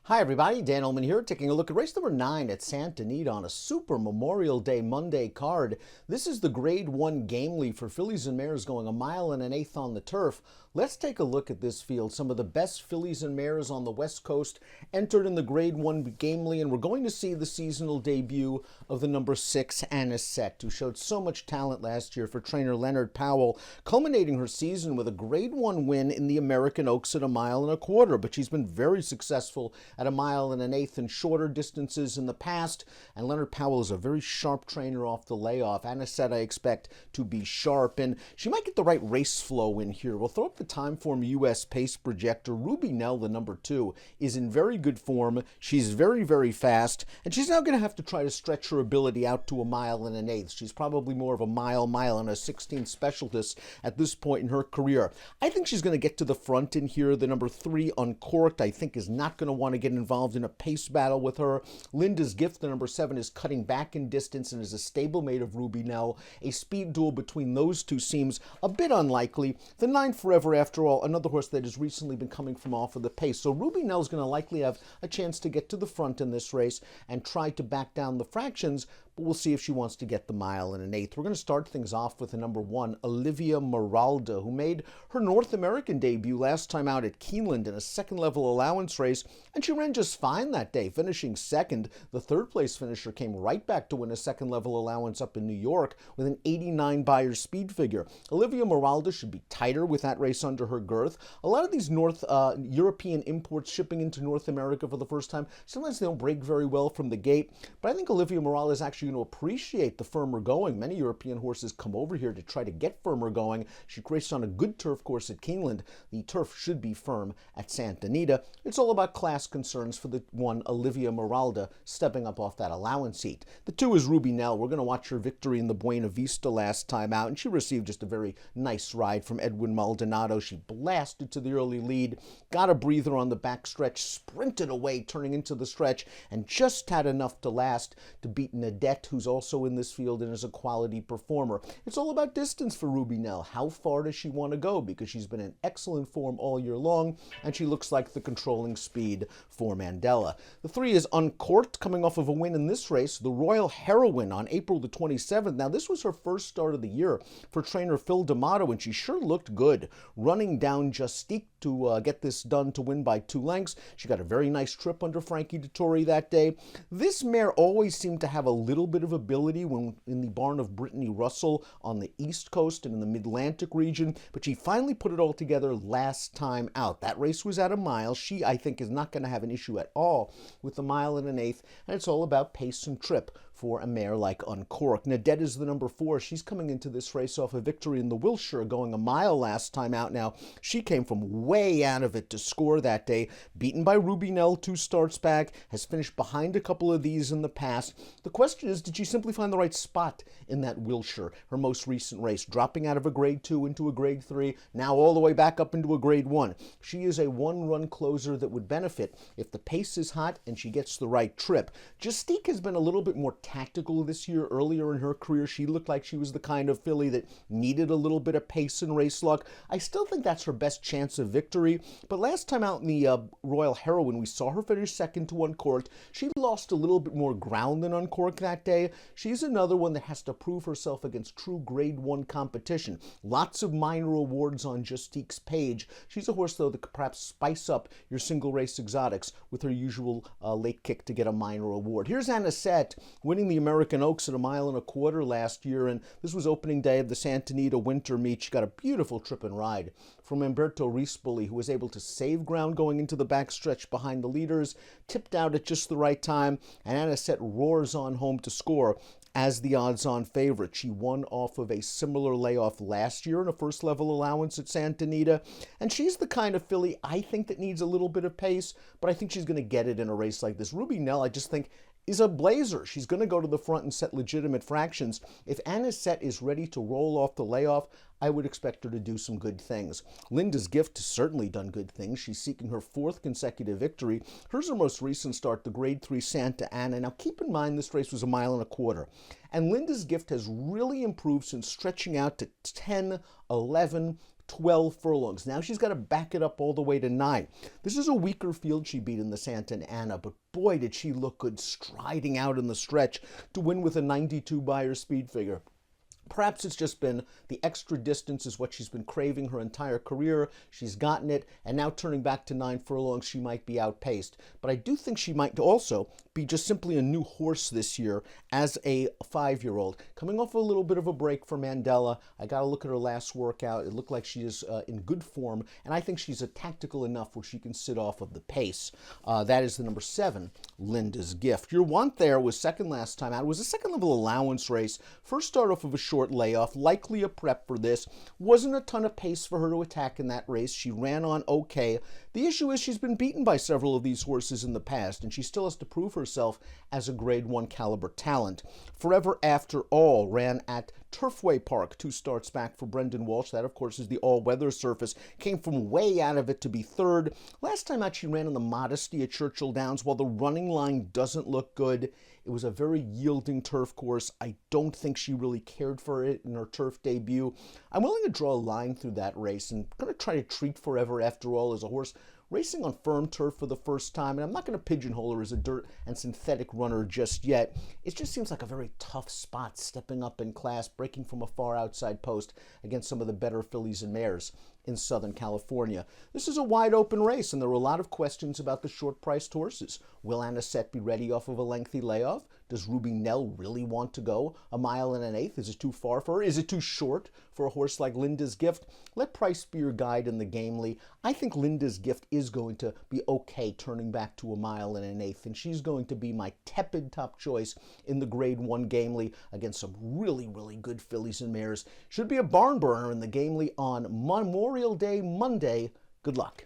Hi everybody, Dan Illman here, taking a look at race number 9 at Santa Anita on a Super Memorial Day Monday card. This is the Grade 1 Gamely for fillies and mares going 1.125 miles on the turf. Let's take a look at this field. Some of the best fillies and mares on the West Coast entered in the Grade 1 Gamely, and we're going to see the seasonal debut of the number 6 Anisette, who showed so much talent last year for trainer Leonard Powell, culminating her season with a Grade 1 win in the American Oaks at 1.25 miles, but she's been very successful at 1.125 miles and shorter distances in the past, and Leonard Powell is a very sharp trainer off the layoff. Anisette, I expect to be sharp, and she might get the right race flow in here. We'll throw up the Timeform US pace projector. Ruby Nell, the number 2, is in very good form. She's very, very fast, and she's now going to have to try to stretch her ability out to 1.125 miles. She's probably more of a mile and a 16th specialist at this point in her career. I think she's going to get to the front in here. The number 3, Uncorked, I think is not going to want to get involved in a pace battle with her. Linda's Gift, the number 7, is cutting back in distance and is a stablemate of Ruby Nell. A speed duel between those two seems a bit unlikely. The 9, Forever, after all, another horse that has recently been coming from off of the pace. So Ruby Nell's going to likely have a chance to get to the front in this race and try to back down the fractions, but we'll see if she wants to get the 1.125 miles. We're going to start things off with the number 1, Olivia Meralda, who made her North American debut last time out at Keeneland in a second-level allowance race, and she ran just fine that day, finishing second. The third-place finisher came right back to win a second-level allowance up in New York with an 89 Beyer speed figure. Olivia Meralda should be tighter with that race under her girth. A lot of these North European imports shipping into North America for the first time, sometimes they don't break very well from the gate, but I think Olivia Meralda is actually going to appreciate the firmer going. Many European horses come over here to try to get firmer going. She raced on a good turf course at Keeneland. The turf should be firm at Santa Anita. It's all about class concerns for the 1, Olivia Meralda, stepping up off that allowance seat. The 2 is Ruby Nell. We're going to watch her victory in the Buena Vista last time out, and she received just a very nice ride from Edwin Maldonado. She blasted to the early lead, got a breather on the back stretch, sprinted away turning into the stretch, and just had enough to last to beat Nadette, who's also in this field and is a quality performer. It's all about distance for Ruby Nell. How far does she want to go? Because she's been in excellent form all year long, and she looks like the controlling speed for Mandela. The 3 is Uncorked, coming off of a win in this race, the Royal Heroine on April the 27th. Now, this was her first start of the year for trainer Phil D'Amato, and she sure looked good, running down Justique to get this done to win by 2 lengths. She got a very nice trip under Frankie Dettori that day. This mare always seemed to have a little bit of ability when in the barn of Brittany Russell on the East Coast and in the Mid-Atlantic region, but she finally put it all together last time out. That race was at 1 mile. She, I think, is not going to have an issue at all with the 1.125 miles, and it's all about pace and trip for a mare like Uncorked. Nadette is the number 4. She's coming into this race off a victory in the Wilshire, going 1 mile last time out. Now, she came from way out of it to score that day, beaten by Ruby Nell 2 starts back, has finished behind a couple of these in the past. The question is, did she simply find the right spot in that Wilshire, her most recent race, dropping out of a Grade 2 into a Grade 3, now all the way back up into a Grade 1. She is a one-run closer that would benefit if the pace is hot and she gets the right trip. Justique has been a little bit more tactical this year. Earlier in her career, she looked like she was the kind of filly that needed a little bit of pace and race luck. I still think that's her best chance of victory, but last time out in the Royal Heroine, we saw her finish second to Uncorked. She lost a little bit more ground than Uncorked that day. She's another one that has to prove herself against true Grade 1 competition. Lots of minor awards on Justique's page. She's a horse, though, that could perhaps spice up your single race exotics with her usual late kick to get a minor award. Here's Anisette winning the American Oaks at 1.25 miles last year, and this was opening day of the Santa Anita winter meet. She got a beautiful trip and ride from Umberto Rispoli, who was able to save ground going into the backstretch behind the leaders, tipped out at just the right time, and Anisette roars on home to score as the odds-on favorite. She won off of a similar layoff last year in a first-level allowance at Santa Anita, and she's the kind of filly I think that needs a little bit of pace, but I think she's going to get it in a race like this. Ruby Nell, I just think, is a blazer. She's going to go to the front and set legitimate fractions. If Anisette is ready to roll off the layoff, I would expect her to do some good things. Linda's Gift has certainly done good things. She's seeking her 4th consecutive victory. Hers her most recent start, the Grade 3 Santa Ana. Now keep in mind this race was 1.25 miles, and Linda's Gift has really improved since stretching out to 10, 11, 12 furlongs. Now she's got to back it up all the way to 9. This is a weaker field she beat in the Santa Anita, but boy, did she look good striding out in the stretch to win with a 92 Beyer speed figure. Perhaps it's just been the extra distance is what she's been craving her entire career. She's gotten it, and now turning back to 9 furlongs, she might be outpaced. But I do think she might also be just simply a new horse this year as a 5-year-old. Coming off a little bit of a break for Mandela, I got to look at her last workout. It looked like she is in good form, and I think she's a tactical enough where she can sit off of the pace. That is the number 7, Linda's Gift. Your want there was second last time out. It was a second level allowance race. First start off of a short layoff, likely a prep for this. Wasn't a ton of pace for her to attack in that race. She ran on okay. The issue is she's been beaten by several of these horses in the past, and she still has to prove herself as a grade 1 caliber talent. Forever After All ran at Turfway Park 2 starts back for Brendan Walsh. That, of course, is the all-weather surface. Came from way out of it to be third. Last time out, she ran on the Modesty at Churchill Downs. While the running line doesn't look good, it was a very yielding turf course. I don't think she really cared for it in her turf debut. I'm willing to draw a line through that race and going to try to treat Forever After All as a horse racing on firm turf for the first time, and I'm not going to pigeonhole her as a dirt and synthetic runner just yet. It just seems like a very tough spot, stepping up in class, breaking from a far outside post against some of the better fillies and mares in Southern California. This is a wide open race, and there were a lot of questions about the short-priced horses. Will Anisette be ready off of a lengthy layoff? Does Ruby Nell really want to go 1 1/8? Is it too far for her? Is it too short for a horse like Linda's Gift? Let price be your guide in the gamely. I think Linda's Gift is going to be okay turning back to 1 1/8, and she's going to be my tepid top choice in the grade 1 gamely against some really, really good fillies and mares. Should be a barn burner in the gamely on Memorial Day Monday. Good luck.